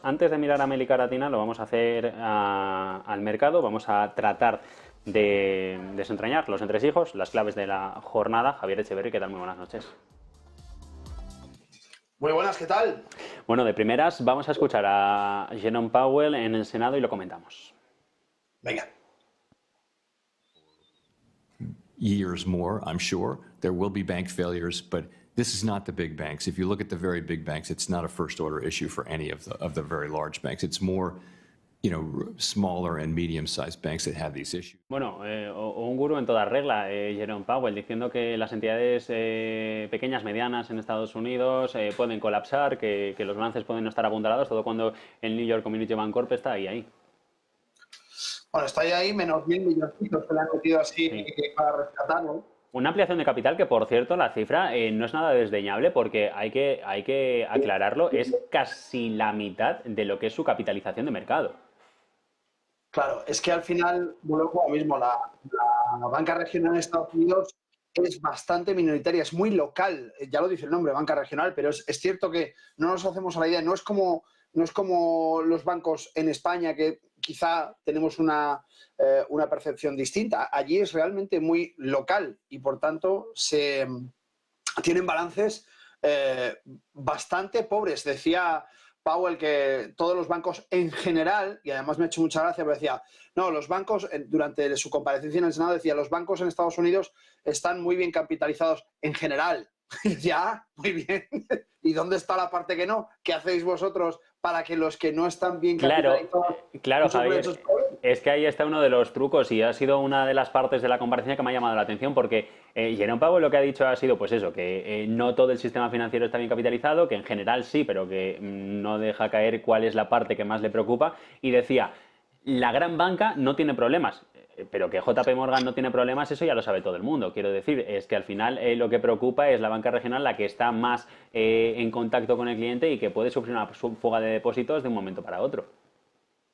Antes de mirar a América Latina, lo vamos a hacer al mercado. Vamos a tratar de desentrañar los entresijos, las claves de la jornada. Javier Echeverry, ¿qué tal? Muy buenas noches. Muy buenas, ¿qué tal? Bueno, de primeras vamos a escuchar a Jerome Powell en el Senado y lo comentamos. Venga. Years more, I'm sure. There will be bank failures, but this is not the big banks. If you look at the very big banks, it's not a first order issue for any of the very large banks. It's more, smaller and medium-sized banks that have these issues. Bueno, un gurú en toda regla, Jerome Powell, diciendo que las entidades pequeñas, medianas en Estados Unidos pueden colapsar, que los balances pueden no estar apuntalados, todo cuando el New York Community Bancorp está ahí. Bueno, está ahí menos 1.000 milloncitos que le han metido así Sí. para rescatarlo. Una ampliación de capital que, por cierto, la cifra no es nada desdeñable porque hay que aclararlo, es casi la mitad de lo que es su capitalización de mercado. Claro, es que al final, vuelvo a lo mismo, la banca regional en Estados Unidos es bastante minoritaria, es muy local, ya lo dice el nombre, banca regional, pero es cierto que no nos hacemos a la idea, no es como los bancos en España que quizá tenemos una percepción distinta. Allí es realmente muy local y por tanto tienen balances eh, bastante pobres. Decía Powell que todos los bancos en general, y además me ha hecho mucha gracia, pero decía, no, los bancos, durante su comparecencia en el Senado, decía, los bancos en Estados Unidos están muy bien capitalizados en general. Y decía, muy bien. ¿Y dónde está la parte que no? ¿Qué hacéis vosotros para que los que no están bien Claro, capitalizados claro, no sufran Javier. esos problemas? Es que ahí está uno de los trucos y ha sido una de las partes de la comparecencia que me ha llamado la atención porque Jerome Powell lo que ha dicho ha sido pues eso, que no todo el sistema financiero está bien capitalizado, que en general sí, pero que no deja caer cuál es la parte que más le preocupa y decía, la gran banca no tiene problemas. Pero que JP Morgan no tiene problemas, eso ya lo sabe todo el mundo. Quiero decir, es que al final lo que preocupa es la banca regional, la que está más en contacto con el cliente y que puede sufrir una fuga de depósitos de un momento para otro.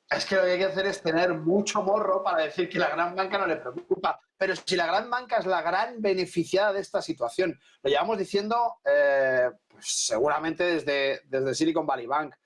Es que lo que hay que hacer es tener mucho morro para decir que la gran banca no le preocupa. Pero si la gran banca es la gran beneficiada de esta situación, lo llevamos diciendo pues seguramente desde Silicon Valley Bank.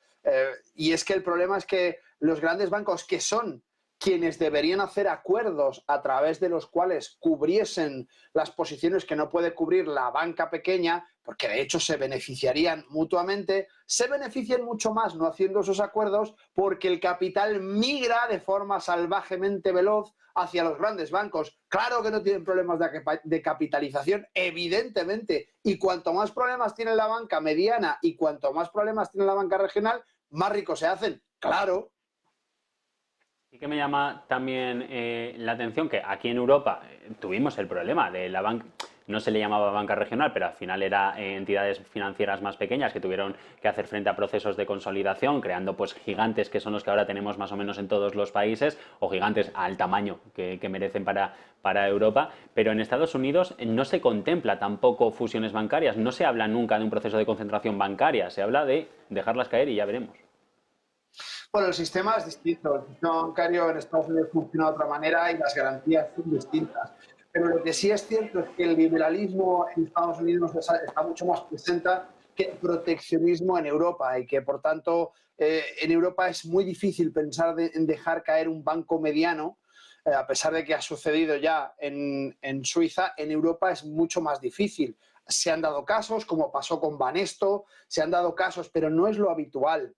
Y es que el problema es que los grandes bancos, que son quienes deberían hacer acuerdos a través de los cuales cubriesen las posiciones que no puede cubrir la banca pequeña, porque de hecho se beneficiarían mutuamente, se benefician mucho más no haciendo esos acuerdos porque el capital migra de forma salvajemente veloz hacia los grandes bancos. Claro que no tienen problemas de capitalización, evidentemente, y cuanto más problemas tiene la banca mediana y cuanto más problemas tiene la banca regional, más ricos se hacen. Claro. Sí que me llama también la atención que aquí en Europa tuvimos el problema de la banca, no se le llamaba banca regional, pero al final era entidades financieras más pequeñas que tuvieron que hacer frente a procesos de consolidación, creando pues gigantes que son los que ahora tenemos más o menos en todos los países, o gigantes al tamaño que merecen para Europa, pero en Estados Unidos no se contempla tampoco fusiones bancarias, no se habla nunca de un proceso de concentración bancaria, se habla de dejarlas caer y ya veremos. Bueno, el sistema es distinto. El sistema bancario en Estados Unidos funciona de otra manera y las garantías son distintas. Pero lo que sí es cierto es que el liberalismo en Estados Unidos está mucho más presente que el proteccionismo en Europa y que, por tanto, en Europa es muy difícil pensar en dejar caer un banco mediano, a pesar de que ha sucedido ya en Suiza. En Europa es mucho más difícil. Se han dado casos, como pasó con Banesto, se han dado casos, pero no es lo habitual.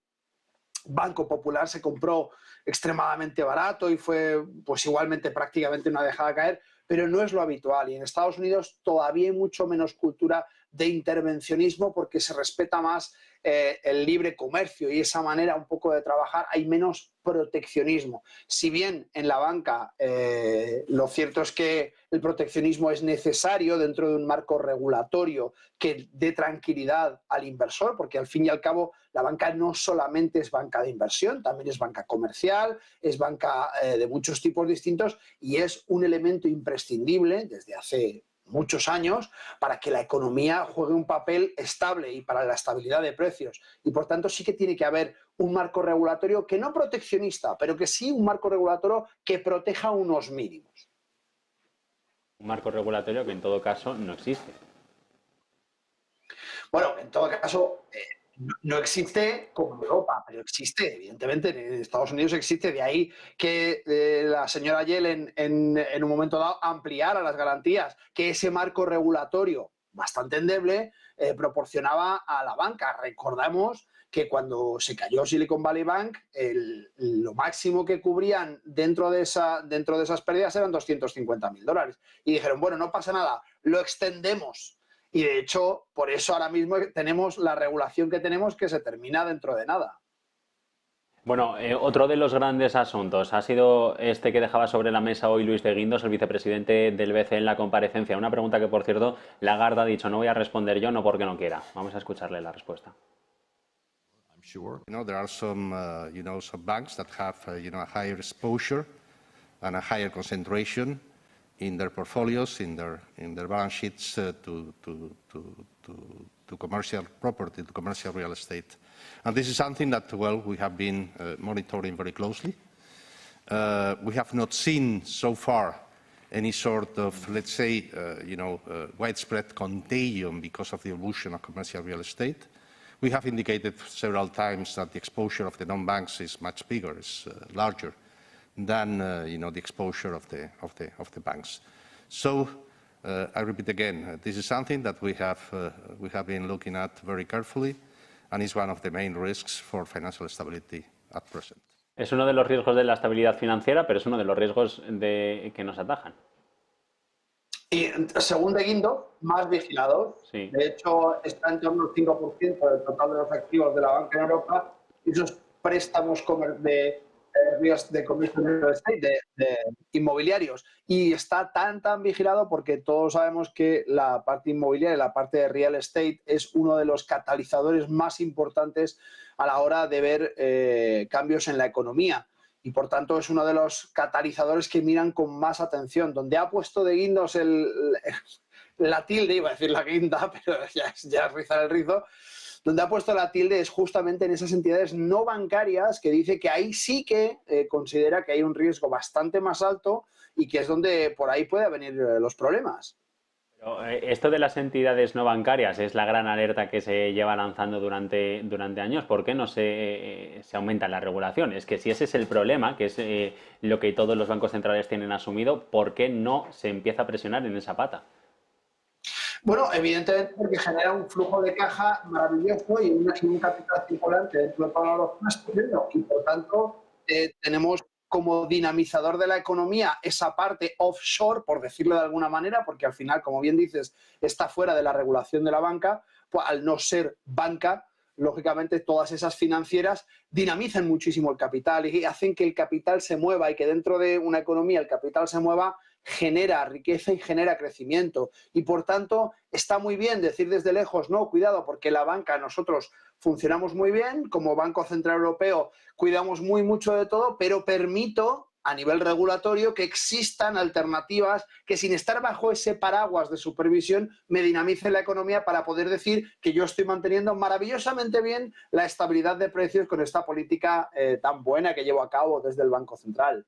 Banco Popular se compró extremadamente barato y fue pues igualmente prácticamente una dejada caer, pero no es lo habitual. Y en Estados Unidos todavía hay mucho menos cultura de intervencionismo porque se respeta más el libre comercio y esa manera un poco de trabajar, hay menos proteccionismo. Si bien en la banca lo cierto es que el proteccionismo es necesario dentro de un marco regulatorio que dé tranquilidad al inversor, porque al fin y al cabo la banca no solamente es banca de inversión, también es banca comercial, es banca de muchos tipos distintos y es un elemento imprescindible desde hace muchos años para que la economía juegue un papel estable y para la estabilidad de precios. Y por tanto sí que tiene que haber un marco regulatorio que no proteccionista, pero que sí un marco regulatorio que proteja unos mínimos. Un marco regulatorio que en todo caso no existe. Bueno, en todo caso, No existe como en Europa, pero existe, evidentemente, en Estados Unidos existe. De ahí que la señora Yellen en un momento dado ampliara las garantías, que ese marco regulatorio bastante endeble proporcionaba a la banca. Recordamos que cuando se cayó Silicon Valley Bank, lo máximo que cubrían dentro de esas pérdidas eran $250.000. Y dijeron, bueno, no pasa nada, lo extendemos. Y de hecho, por eso ahora mismo tenemos la regulación que tenemos que se termina dentro de nada. Bueno, otro de los grandes asuntos ha sido este que dejaba sobre la mesa hoy Luis de Guindos, el vicepresidente del BCE, en la comparecencia. Una pregunta que, por cierto, Lagarde ha dicho, no voy a responder yo, no porque no quiera. Vamos a escucharle la respuesta. Sure. There are some, some banks that have, a higher exposure and a higher concentration in their portfolios, in their balance sheets to commercial property, to commercial real estate. And this is something that, we have been monitoring very closely. We have not seen so far any sort of, let's say, widespread contagion because of the evolution of commercial real estate. We have indicated several times that the exposure of the non-banks is much bigger, is larger than the exposure of the banks. So I repeat again, this is something that we have been looking at very carefully, and is one of the main risks for financial stability at present. Es uno de los riesgos de la estabilidad financiera, pero es uno de los riesgos que nos atajan. Y según de Guindos, más vigilados. Sí. De hecho, está en torno al 5% del total de los activos de la banca en Europa y esos préstamos de commercial real estate, de inmobiliarios. Y está tan vigilado porque todos sabemos que la parte inmobiliaria, la parte de real estate, es uno de los catalizadores más importantes a la hora de ver cambios en la economía. Y por tanto es uno de los catalizadores que miran con más atención. Donde ha puesto de Guindos la tilde, iba a decir la guinda, pero ya es rizar el rizo, donde ha puesto la tilde es justamente en esas entidades no bancarias, que dice que ahí sí que considera que hay un riesgo bastante más alto y que es donde por ahí pueden venir los problemas. Pero esto de las entidades no bancarias es la gran alerta que se lleva lanzando durante años. ¿Por qué no se aumenta la regulación? Es que si ese es el problema, que es lo que todos los bancos centrales tienen asumido, ¿por qué no se empieza a presionar en esa pata? Bueno, evidentemente porque genera un flujo de caja maravilloso y un capital circulante dentro de todos los países, y por tanto tenemos como dinamizador de la economía esa parte offshore, por decirlo de alguna manera, porque al final, como bien dices, está fuera de la regulación de la banca, pues al no ser banca, lógicamente todas esas financieras dinamizan muchísimo el capital y hacen que el capital se mueva y que dentro de una economía el capital se mueva, genera riqueza y genera crecimiento. Y por tanto, está muy bien decir desde lejos, no, cuidado, porque la banca, nosotros funcionamos muy bien, como Banco Central Europeo cuidamos mucho de todo, pero permito a nivel regulatorio que existan alternativas que sin estar bajo ese paraguas de supervisión me dinamicen la economía para poder decir que yo estoy manteniendo maravillosamente bien la estabilidad de precios con esta política tan buena que llevo a cabo desde el Banco Central.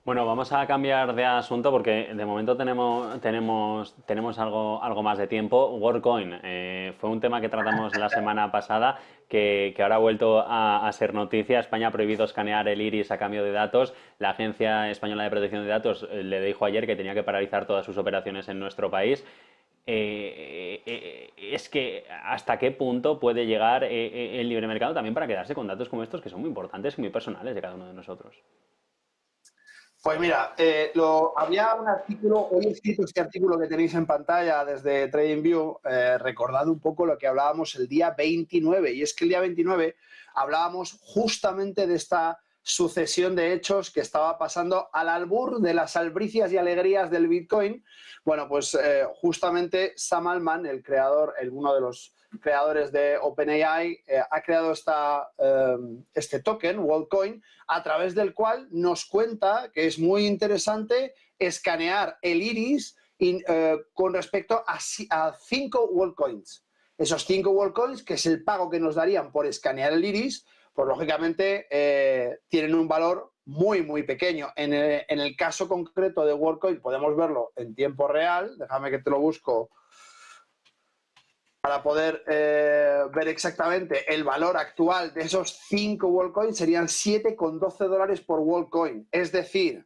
Bueno, vamos a cambiar de asunto porque de momento tenemos algo más de tiempo. WorldCoin fue un tema que tratamos la semana pasada que ahora ha vuelto a ser noticia. España ha prohibido escanear el iris a cambio de datos. La Agencia Española de Protección de Datos le dijo ayer que tenía que paralizar todas sus operaciones en nuestro país. Es que hasta qué punto puede llegar el libre mercado también para quedarse con datos como estos que son muy importantes y muy personales de cada uno de nosotros. Pues mira, había un artículo, hoy he escrito este artículo que tenéis en pantalla desde TradingView, recordando un poco lo que hablábamos el día 29, y es que el día 29 hablábamos justamente de esta sucesión de hechos que estaba pasando al albur de las albricias y alegrías del Bitcoin. Bueno, pues justamente Sam Altman, uno de los creadores de OpenAI, ha creado este token, WorldCoin, a través del cual nos cuenta que es muy interesante escanear el iris con respecto a 5 WorldCoins. Esos 5 WorldCoins, que es el pago que nos darían por escanear el iris, pues lógicamente tienen un valor muy pequeño. En el caso concreto de WorldCoin podemos verlo en tiempo real. Déjame que te lo busco para poder ver exactamente el valor actual de esos 5 WorldCoin, serían $7,12 por WorldCoin. Es decir,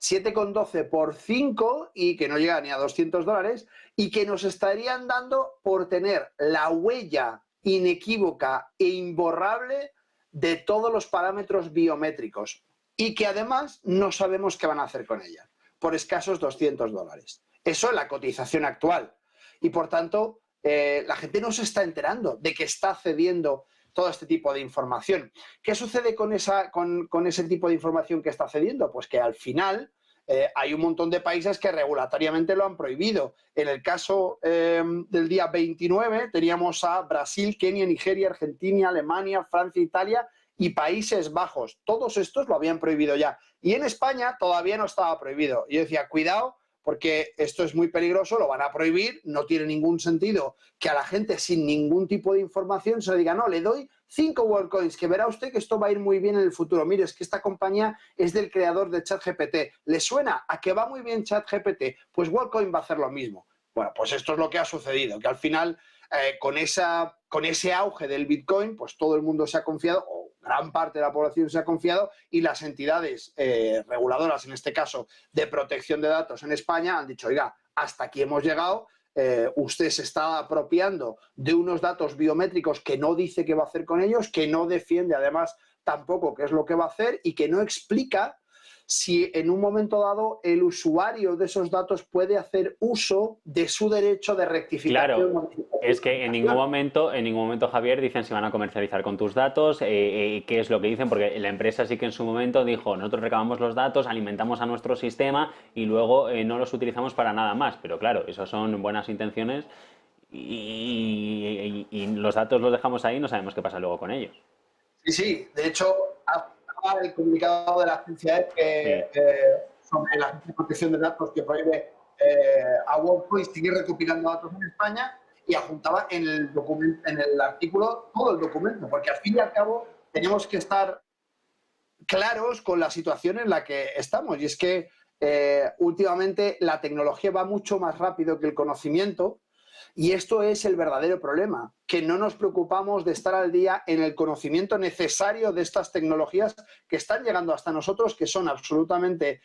7,12 por 5 y que no llega ni a $200 y que nos estarían dando por tener la huella inequívoca e imborrable de todos los parámetros biométricos y que además no sabemos qué van a hacer con ella por escasos $200. Eso es la cotización actual y por tanto la gente no se está enterando de que está cediendo todo este tipo de información. ¿Qué sucede con ese tipo de información que está cediendo? Pues que al final hay un montón de países que regulatoriamente lo han prohibido. En el caso del día 29 teníamos a Brasil, Kenia, Nigeria, Argentina, Alemania, Francia, Italia y Países Bajos. Todos estos lo habían prohibido ya. Y en España todavía no estaba prohibido. Y yo decía, cuidado, porque esto es muy peligroso, lo van a prohibir, no tiene ningún sentido que a la gente sin ningún tipo de información se le diga, no, le doy 5 WorldCoins, que verá usted que esto va a ir muy bien en el futuro. Mire, es que esta compañía es del creador de ChatGPT. ¿Le suena a que va muy bien ChatGPT? Pues WorldCoin va a hacer lo mismo. Bueno, pues esto es lo que ha sucedido, que al final con ese auge del Bitcoin, pues todo el mundo se ha confiado, o gran parte de la población se ha confiado, y las entidades reguladoras, en este caso de protección de datos en España, han dicho, oiga, hasta aquí hemos llegado, usted se está apropiando de unos datos biométricos que no dice qué va a hacer con ellos, que no defiende además tampoco qué es lo que va a hacer y que no explica si en un momento dado el usuario de esos datos puede hacer uso de su derecho de rectificación. Claro, es que en ningún momento, Javier, dicen si van a comercializar con tus datos, qué es lo que dicen, porque la empresa sí que en su momento dijo, nosotros recabamos los datos, alimentamos a nuestro sistema y luego no los utilizamos para nada más. Pero claro, eso son buenas intenciones y los datos los dejamos ahí y no sabemos qué pasa luego con ellos. Sí, sí, de hecho, el comunicado de la agencia sobre la Agencia de Protección de Datos que prohíbe a WorldCoin seguir recopilando datos en España y adjuntaba en el artículo todo el documento, porque al fin y al cabo tenemos que estar claros con la situación en la que estamos y es que últimamente la tecnología va mucho más rápido que el conocimiento. Y esto es el verdadero problema, que no nos preocupamos de estar al día en el conocimiento necesario de estas tecnologías que están llegando hasta nosotros, que son absolutamente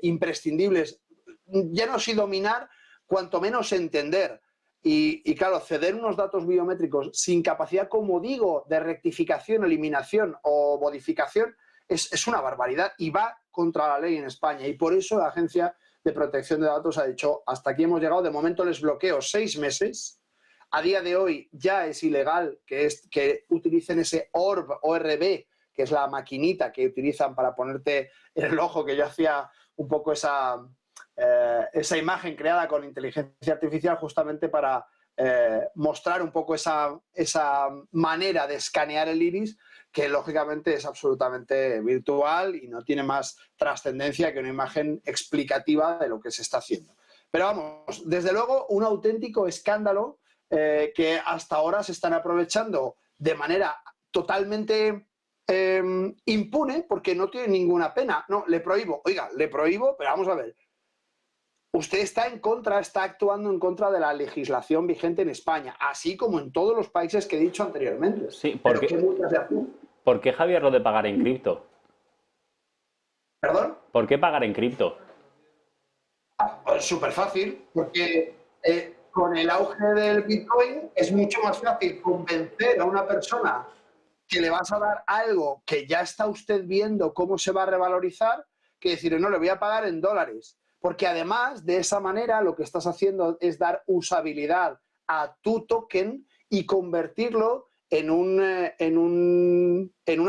imprescindibles. Ya no sé dominar, cuanto menos entender. Y claro, ceder unos datos biométricos sin capacidad, como digo, de rectificación, eliminación o modificación, es una barbaridad y va contra la ley en España. Y por eso la Agencia de Protección de Datos ha dicho, hasta aquí hemos llegado, de momento les bloqueo 6 meses. A día de hoy ya es ilegal que utilicen ese ORB, que es la maquinita que utilizan para ponerte en el ojo, que yo hacía un poco esa imagen creada con inteligencia artificial justamente para mostrar un poco esa manera de escanear el iris, que lógicamente es absolutamente virtual y no tiene más trascendencia que una imagen explicativa de lo que se está haciendo. Pero vamos, desde luego un auténtico escándalo que hasta ahora se están aprovechando de manera totalmente impune porque no tiene ninguna pena. No, le prohíbo. Oiga, le prohíbo, pero vamos a ver. Usted está actuando en contra de la legislación vigente en España, así como en todos los países que he dicho anteriormente. Sí, ¿Por qué, Javier, lo de pagar en cripto? ¿Perdón? ¿Por qué pagar en cripto? Pues súper fácil, porque con el auge del Bitcoin es mucho más fácil convencer a una persona que le vas a dar algo que ya está usted viendo cómo se va a revalorizar, que decirle, no, le voy a pagar en dólares. Porque además, de esa manera, lo que estás haciendo es dar usabilidad a tu token y convertirlo en una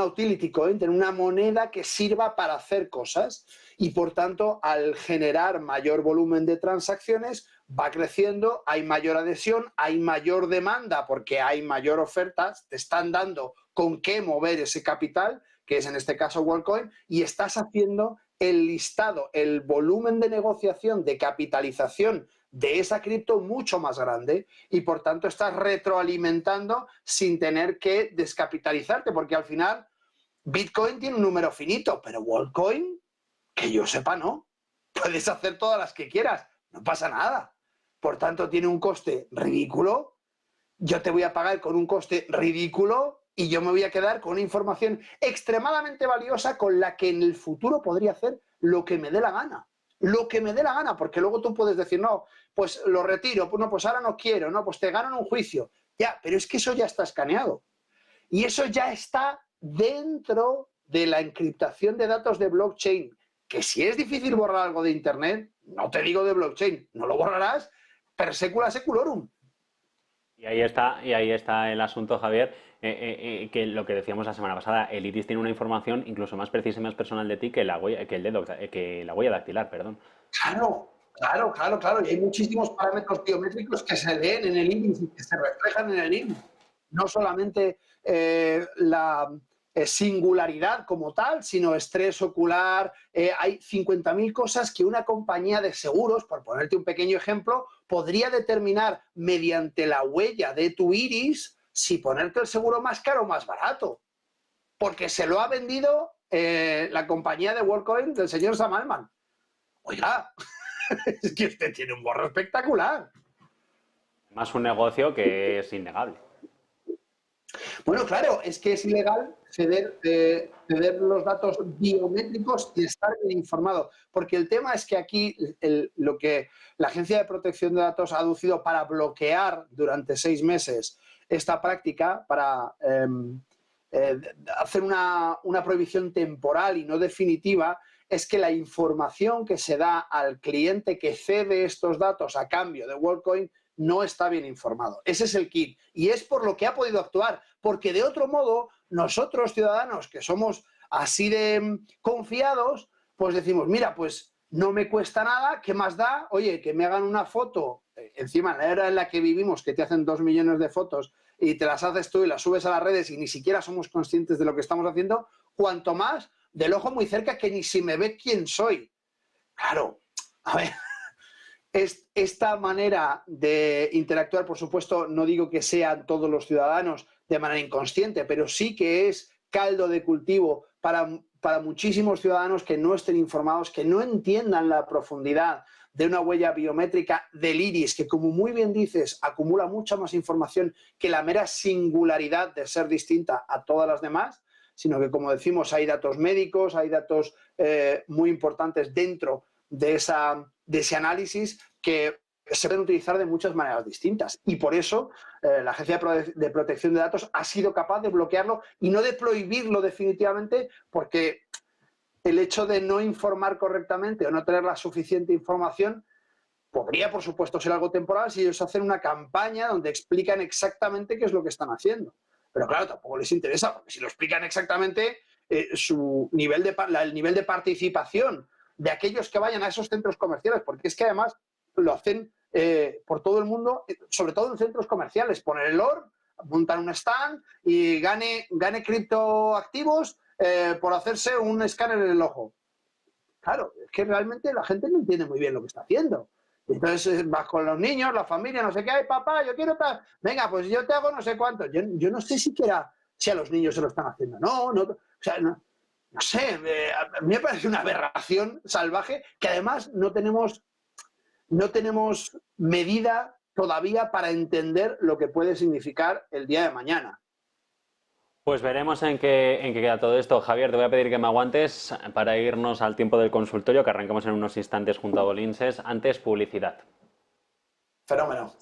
utility coin, en una moneda que sirva para hacer cosas. Y, por tanto, al generar mayor volumen de transacciones, va creciendo, hay mayor adhesión, hay mayor demanda porque hay mayor oferta, te están dando con qué mover ese capital, que es en este caso WorldCoin, y estás haciendo el listado, el volumen de negociación, de capitalización de esa cripto mucho más grande y por tanto estás retroalimentando sin tener que descapitalizarte, porque al final Bitcoin tiene un número finito, pero WorldCoin, que yo sepa, no. Puedes hacer todas las que quieras, no pasa nada. Por tanto, tiene un coste ridículo yo te voy a pagar con un coste ridículo y yo me voy a quedar con una información extremadamente valiosa con la que en el futuro podría hacer lo que me dé la gana. Lo que me dé la gana, porque luego tú puedes decir, no, pues lo retiro, pues no, pues ahora no quiero, no, pues te gano en un juicio. Ya, pero es que eso ya está escaneado. Y eso ya está dentro de la encriptación de datos de blockchain, que si es difícil borrar algo de Internet, no te digo de blockchain, no lo borrarás per secula seculorum. Y ahí está el asunto, Javier, que lo que decíamos la semana pasada, el iris tiene una información incluso más precisa y más personal de ti que la huella, que la huella dactilar, perdón. Claro. Y hay muchísimos parámetros biométricos que se leen en el iris y que se reflejan en el iris. No solamente la singularidad como tal, sino estrés ocular. Hay 50.000 cosas que una compañía de seguros, por ponerte un pequeño ejemplo, podría determinar mediante la huella de tu iris si ponerte el seguro más caro o más barato. Porque se lo ha vendido la compañía de WorldCoin del señor Sam Altman. Oiga, es que usted tiene un gorro espectacular. Más un negocio que es innegable. Bueno, claro, es que es ilegal ceder los datos biométricos y estar bien informado. Porque el tema es que aquí lo que la Agencia de Protección de Datos ha aducido para bloquear durante 6 meses esta práctica, para hacer una prohibición temporal y no definitiva, es que la información que se da al cliente que cede estos datos a cambio de WorldCoin no está bien informado. Ese es el kit. Y es por lo que ha podido actuar. Porque de otro modo, nosotros ciudadanos que somos así de confiados, pues decimos, mira, pues no me cuesta nada, ¿qué más da? Oye, que me hagan una foto, encima en la era en la que vivimos, que te hacen 2 millones de fotos y te las haces tú y las subes a las redes y ni siquiera somos conscientes de lo que estamos haciendo, cuanto más del ojo muy cerca que ni si me ve quién soy. Claro, a ver, esta manera de interactuar, por supuesto, no digo que sean todos los ciudadanos de manera inconsciente, pero sí que es caldo de cultivo para muchísimos ciudadanos que no estén informados, que no entiendan la profundidad de una huella biométrica del iris, que como muy bien dices, acumula mucha más información que la mera singularidad de ser distinta a todas las demás, sino que, como decimos, hay datos médicos, hay datos muy importantes dentro de ese análisis que se pueden utilizar de muchas maneras distintas. Y por eso la Agencia de Protección de Datos ha sido capaz de bloquearlo y no de prohibirlo definitivamente, porque el hecho de no informar correctamente o no tener la suficiente información podría, por supuesto, ser algo temporal si ellos hacen una campaña donde explican exactamente qué es lo que están haciendo. Pero claro, tampoco les interesa, porque si lo explican exactamente, el nivel de participación de aquellos que vayan a esos centros comerciales, porque es que además lo hacen por todo el mundo, sobre todo en centros comerciales, poner el OR, montar un stand y gane criptoactivos por hacerse un escáner en el ojo. Claro, es que realmente la gente no entiende muy bien lo que está haciendo. Entonces vas con los niños, la familia, no sé qué, ay papá, yo quiero tal, venga, pues yo te hago no sé cuánto. Yo no sé siquiera si a los niños se lo están haciendo. No, o sea, no sé, a mí me parece una aberración salvaje que además no tenemos medida todavía para entender lo que puede significar el día de mañana. Pues veremos en qué queda todo esto. Javier, te voy a pedir que me aguantes para irnos al tiempo del consultorio, que arrancamos en unos instantes junto a Bolinses. Antes, publicidad. Fenómeno.